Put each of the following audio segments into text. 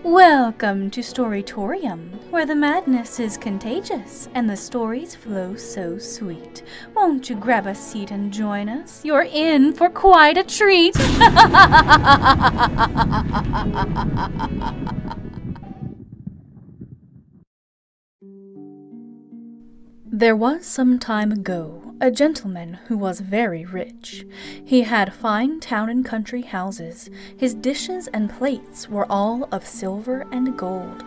Welcome to Storytorium, where the madness is contagious and the stories flow so sweet. Won't you grab a seat and join us? You're in for quite a treat! There was some time ago a gentleman who was very rich. He had fine town and country houses. His dishes and plates were all of silver and gold.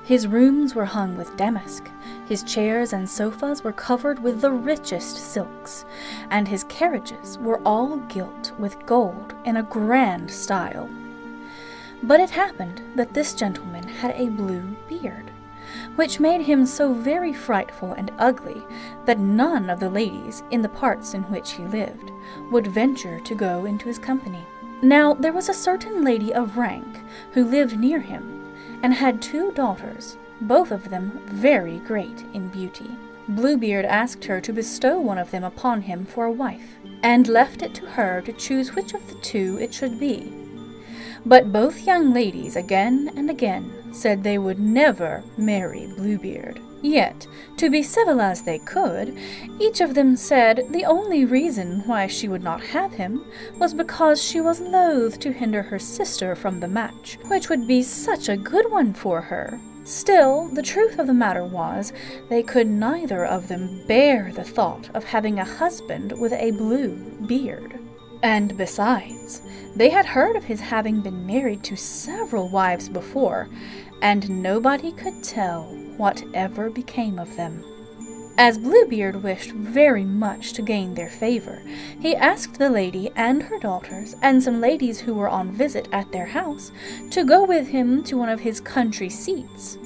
His rooms were hung with damask. His chairs and sofas were covered with the richest silks, and his carriages were all gilt with gold in a grand style. But it happened that this gentleman had a blue beard, which made him so very frightful and ugly that none of the ladies in the parts in which he lived would venture to go into his company. Now there was a certain lady of rank who lived near him, and had 2 daughters, both of them very great in beauty. Bluebeard asked her to bestow one of them upon him for a wife, and left it to her to choose which of the 2 it should be. But both young ladies again and again said they would never marry Bluebeard. Yet, to be civil as they could, each of them said the only reason why she would not have him was because she was loath to hinder her sister from the match, which would be such a good one for her. Still, the truth of the matter was, they could neither of them bear the thought of having a husband with a blue beard. And besides, they had heard of his having been married to several wives before, and nobody could tell what ever became of them. As Bluebeard wished very much to gain their favor, he asked the lady and her daughters, and some ladies who were on visit at their house, to go with him to one of his country seats,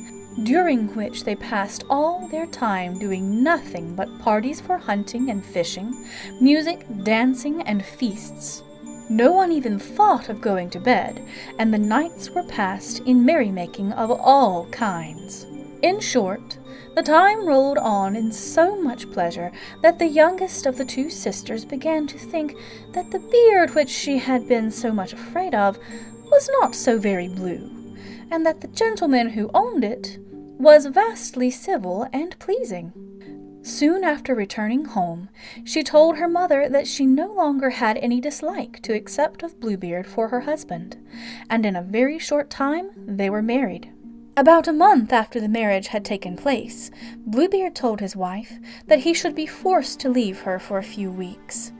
during which they passed all their time doing nothing but parties for hunting and fishing, music, dancing, and feasts. No one even thought of going to bed, and the nights were passed in merrymaking of all kinds. In short, the time rolled on in so much pleasure that the youngest of the 2 sisters began to think that the beard which she had been so much afraid of was not so very blue, and that the gentleman who owned it was vastly civil and pleasing. Soon after returning home, she told her mother that she no longer had any dislike to accept of Bluebeard for her husband, and in a very short time they were married. About a month after the marriage had taken place, Bluebeard told his wife that he should be forced to leave her for a few weeks,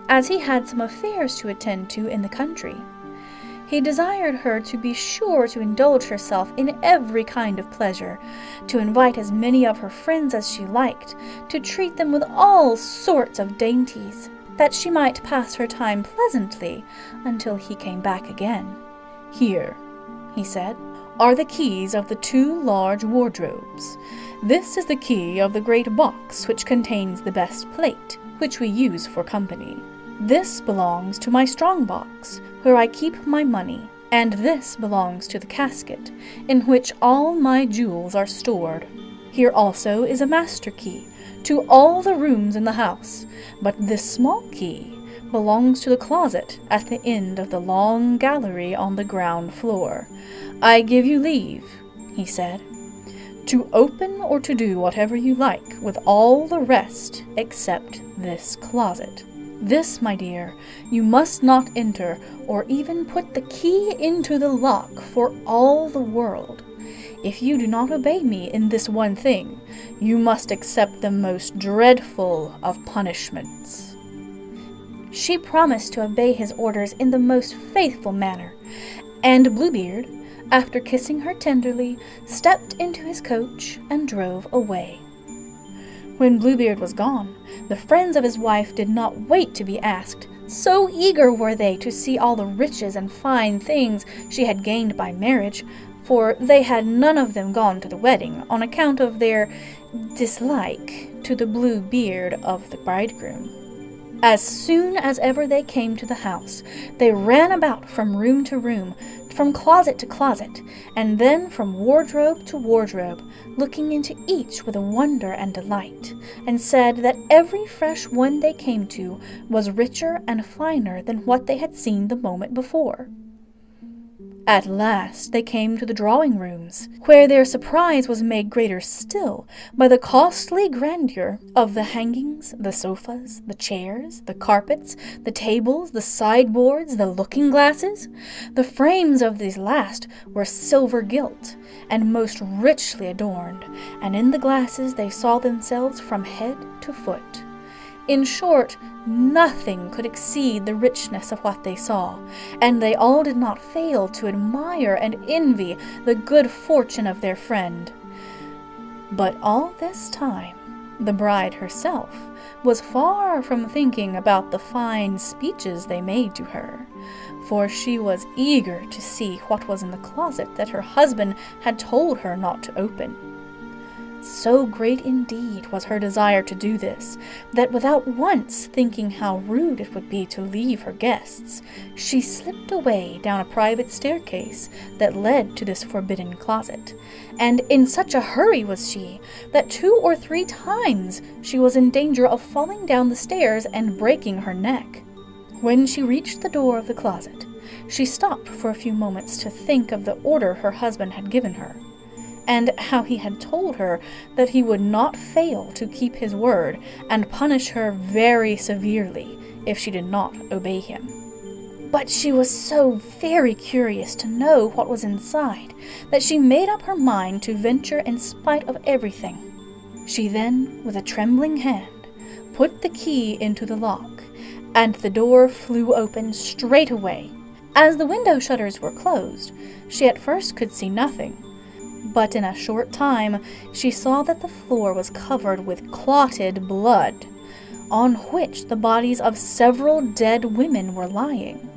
as he had some affairs to attend to in the country. He desired her to be sure to indulge herself in every kind of pleasure, to invite as many of her friends as she liked, to treat them with all sorts of dainties, that she might pass her time pleasantly until he came back again. "Here," he said, "are the keys of the 2 large wardrobes. This is the key of the great box which contains the best plate, which we use for company. This belongs to my strong box, where I keep my money, and this belongs to the casket, in which all my jewels are stored. Here also is a master key to all the rooms in the house, but this small key belongs to the closet at the end of the long gallery on the ground floor. I give you leave," he said, "to open or to do whatever you like with all the rest except this closet. This, my dear, you must not enter, or even put the key into the lock for all the world. If you do not obey me in this one thing, you must accept the most dreadful of punishments." She promised to obey his orders in the most faithful manner, and Bluebeard, after kissing her tenderly, stepped into his coach and drove away. When Bluebeard was gone, the friends of his wife did not wait to be asked, so eager were they to see all the riches and fine things she had gained by marriage, for they had none of them gone to the wedding on account of their dislike to the blue beard of the bridegroom. As soon as ever they came to the house, they ran about from room to room, from closet to closet, and then from wardrobe to wardrobe, looking into each with wonder and delight, and said that every fresh one they came to was richer and finer than what they had seen the moment before. At last they came to the drawing rooms, where their surprise was made greater still by the costly grandeur of the hangings, the sofas, the chairs, the carpets, the tables, the sideboards, the looking-glasses. The frames of these last were silver gilt, and most richly adorned, and in the glasses they saw themselves from head to foot. In short, nothing could exceed the richness of what they saw, and they all did not fail to admire and envy the good fortune of their friend. But all this time, the bride herself was far from thinking about the fine speeches they made to her, for she was eager to see what was in the closet that her husband had told her not to open. So great indeed was her desire to do this, that without once thinking how rude it would be to leave her guests, she slipped away down a private staircase that led to this forbidden closet, and in such a hurry was she, that 2 or 3 times she was in danger of falling down the stairs and breaking her neck. When she reached the door of the closet, she stopped for a few moments to think of the order her husband had given her, and how he had told her that he would not fail to keep his word and punish her very severely if she did not obey him. But she was so very curious to know what was inside that she made up her mind to venture in spite of everything. She then, with a trembling hand, put the key into the lock, and the door flew open straight away. As the window shutters were closed, she at first could see nothing, but in a short time she saw that the floor was covered with clotted blood, on which the bodies of several dead women were lying.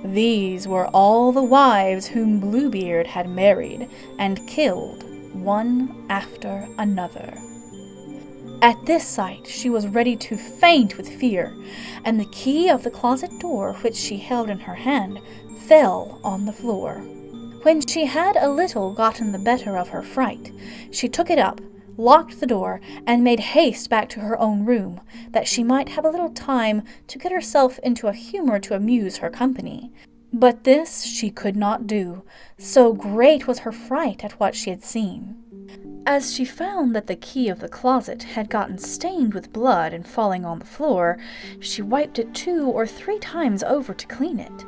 These were all the wives whom Bluebeard had married and killed, one after another. At this sight she was ready to faint with fear, and the key of the closet door which she held in her hand fell on the floor. When she had a little gotten the better of her fright, she took it up, locked the door, and made haste back to her own room, that she might have a little time to get herself into a humor to amuse her company. But this she could not do, so great was her fright at what she had seen. As she found that the key of the closet had gotten stained with blood and falling on the floor, she wiped it 2 or 3 times over to clean it.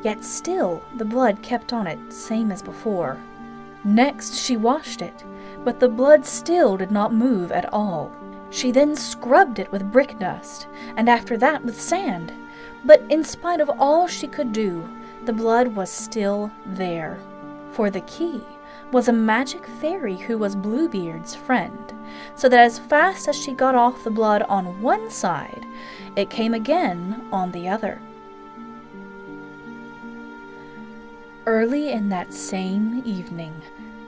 Yet still the blood kept on it, same as before. Next she washed it, but the blood still did not move at all. She then scrubbed it with brick dust, and after that with sand. But in spite of all she could do, the blood was still there. For the key was a magic fairy who was Bluebeard's friend, so that as fast as she got off the blood on one side, it came again on the other. Early in that same evening,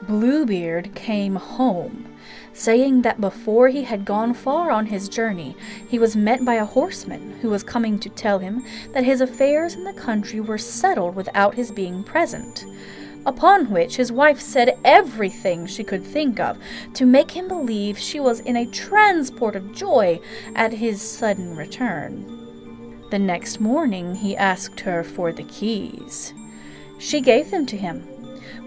Bluebeard came home, saying that before he had gone far on his journey, he was met by a horseman who was coming to tell him that his affairs in the country were settled without his being present, upon which his wife said everything she could think of to make him believe she was in a transport of joy at his sudden return. The next morning he asked her for the keys. She gave them to him,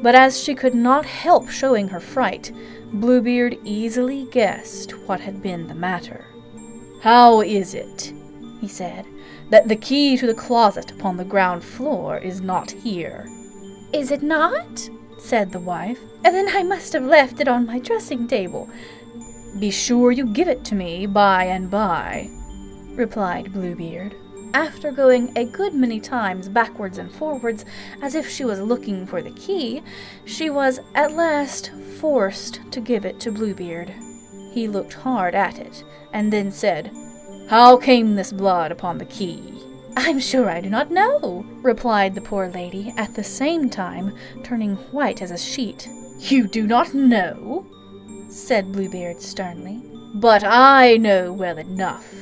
but as she could not help showing her fright, Bluebeard easily guessed what had been the matter. "How is it," he said, "that the key to the closet upon the ground floor is not here?" "Is it not?" said the wife. "Then I must have left it on my dressing table." "Be sure you give it to me by and by," replied Bluebeard. After going a good many times backwards and forwards, as if she was looking for the key, she was at last forced to give it to Bluebeard. He looked hard at it, and then said, "How came this blood upon the key?" "I'm sure I do not know," replied the poor lady, at the same time turning white as a sheet. "You do not know?" said Bluebeard sternly. "But I know well enough.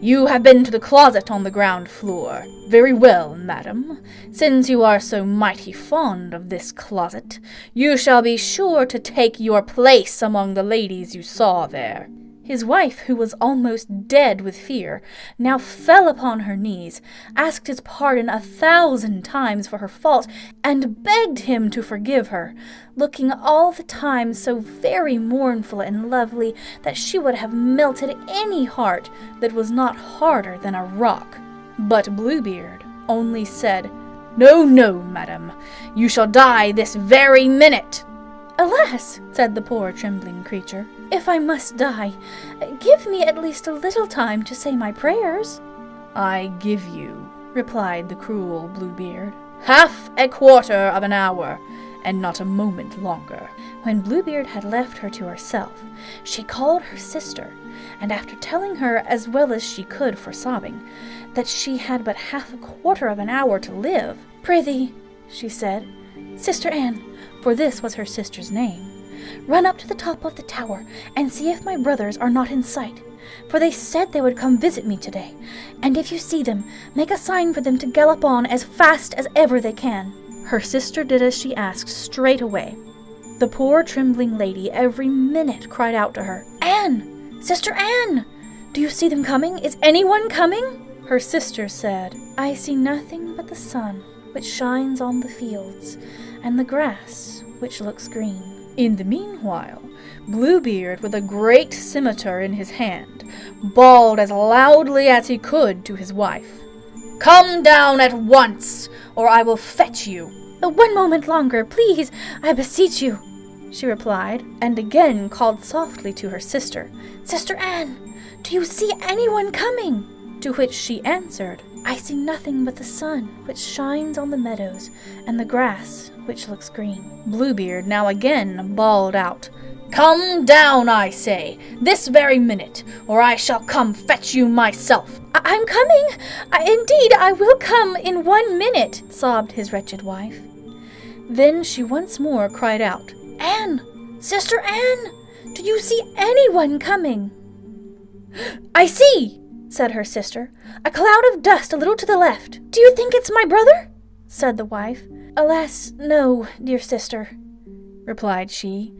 You have been to the closet on the ground floor. Very well, madam. Since you are so mighty fond of this closet, you shall be sure to take your place among the ladies you saw there." His wife, who was almost dead with fear, now fell upon her knees, asked his pardon 1,000 times for her fault, and begged him to forgive her, looking all the time so very mournful and lovely that she would have melted any heart that was not harder than a rock. But Bluebeard only said, "No, no, madam, you shall die this very minute." "Alas," said the poor trembling creature, "if I must die, give me at least a little time to say my prayers." "I give you," replied the cruel Bluebeard, "half a quarter of an hour, and not a moment longer." When Bluebeard had left her to herself, she called her sister, and after telling her, as well as she could for sobbing, that she had but half a quarter of an hour to live, "Prithee," she said, "Sister Anne," for this was her sister's name, "run up to the top of the tower and see if my brothers are not in sight, for they said they would come visit me today, and if you see them, make a sign for them to gallop on as fast as ever they can." Her sister did as she asked straight away. The poor trembling lady every minute cried out to her, "Anne! Sister Anne! Do you see them coming? Is anyone coming?" Her sister said, "I see nothing but the sun, which shines on the fields, and the grass, which looks green." In the meanwhile, Bluebeard, with a great scimitar in his hand, bawled as loudly as he could to his wife, "Come down at once, or I will fetch you." "One moment longer, please, I beseech you," she replied, and again called softly to her sister, "Sister Anne, do you see anyone coming?" To which she answered, "I see nothing but the sun, which shines on the meadows, and the grass, which looks green." Bluebeard now again bawled out, "Come down, I say, this very minute, or I shall come fetch you myself." I'm coming! Indeed, I will come in 1 minute," sobbed his wretched wife. Then she once more cried out, "Anne! Sister Anne! Do you see anyone coming?" "I see," said her sister, "a cloud of dust a little to the left. Do you think it's my brother?" said the wife. "Alas, no, dear sister," replied she.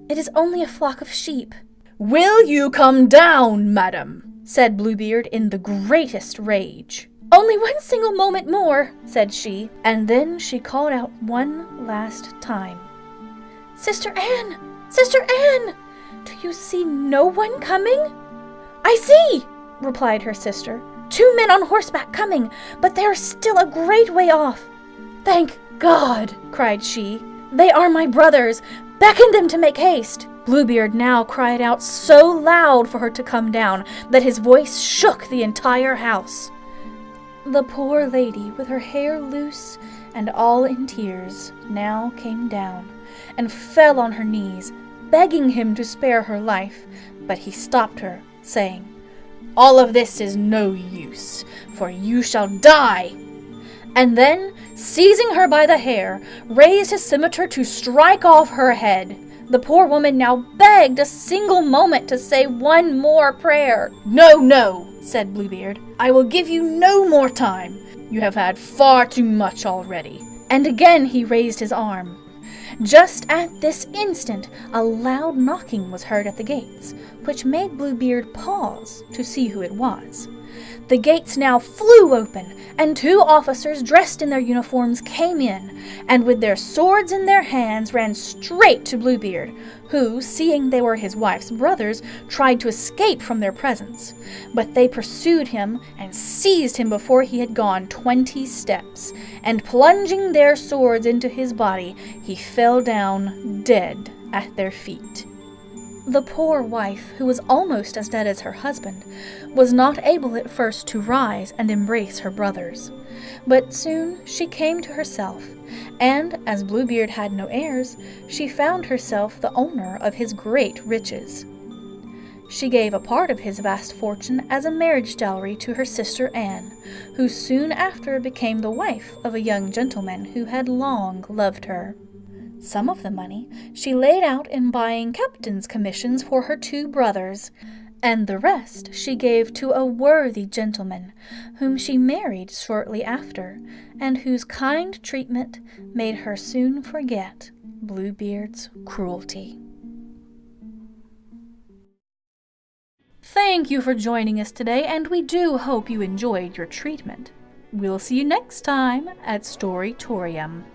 "It is only a flock of sheep." "Will you come down, madam?" said Bluebeard in the greatest rage. "Only 1 single moment more," said she, and then she called out one last time, "Sister Anne! Sister Anne! Do you see no one coming?" "I see," replied her sister, "2 men on horseback coming, but they are still a great way off." "Thank God!" cried she. "They are my brothers. Beckon them to make haste." Bluebeard now cried out so loud for her to come down that his voice shook the entire house. The poor lady, with her hair loose and all in tears, now came down and fell on her knees, begging him to spare her life, but he stopped her, saying, "All of this is no use, for you shall die," and then, seizing her by the hair, raised his scimitar to strike off her head. The poor woman now begged a single moment to say one more prayer. "No, no," said Bluebeard, "I will give you no more time. You have had far too much already." And again he raised his arm. Just at this instant a loud knocking was heard at the gates, which made Bluebeard pause to see who it was. The gates now flew open, and 2 officers dressed in their uniforms came in, and with their swords in their hands ran straight to Bluebeard, who, seeing they were his wife's brothers, tried to escape from their presence. But they pursued him and seized him before he had gone 20 steps, and plunging their swords into his body, he fell down dead at their feet. The poor wife, who was almost as dead as her husband, was not able at first to rise and embrace her brothers. But soon she came to herself, and, as Bluebeard had no heirs, she found herself the owner of his great riches. She gave a part of his vast fortune as a marriage dowry to her sister Anne, who soon after became the wife of a young gentleman who had long loved her. Some of the money she laid out in buying captain's commissions for her 2 brothers, and the rest she gave to a worthy gentleman, whom she married shortly after, and whose kind treatment made her soon forget Bluebeard's cruelty. Thank you for joining us today, and we do hope you enjoyed your treatment. We'll see you next time at Storytorium.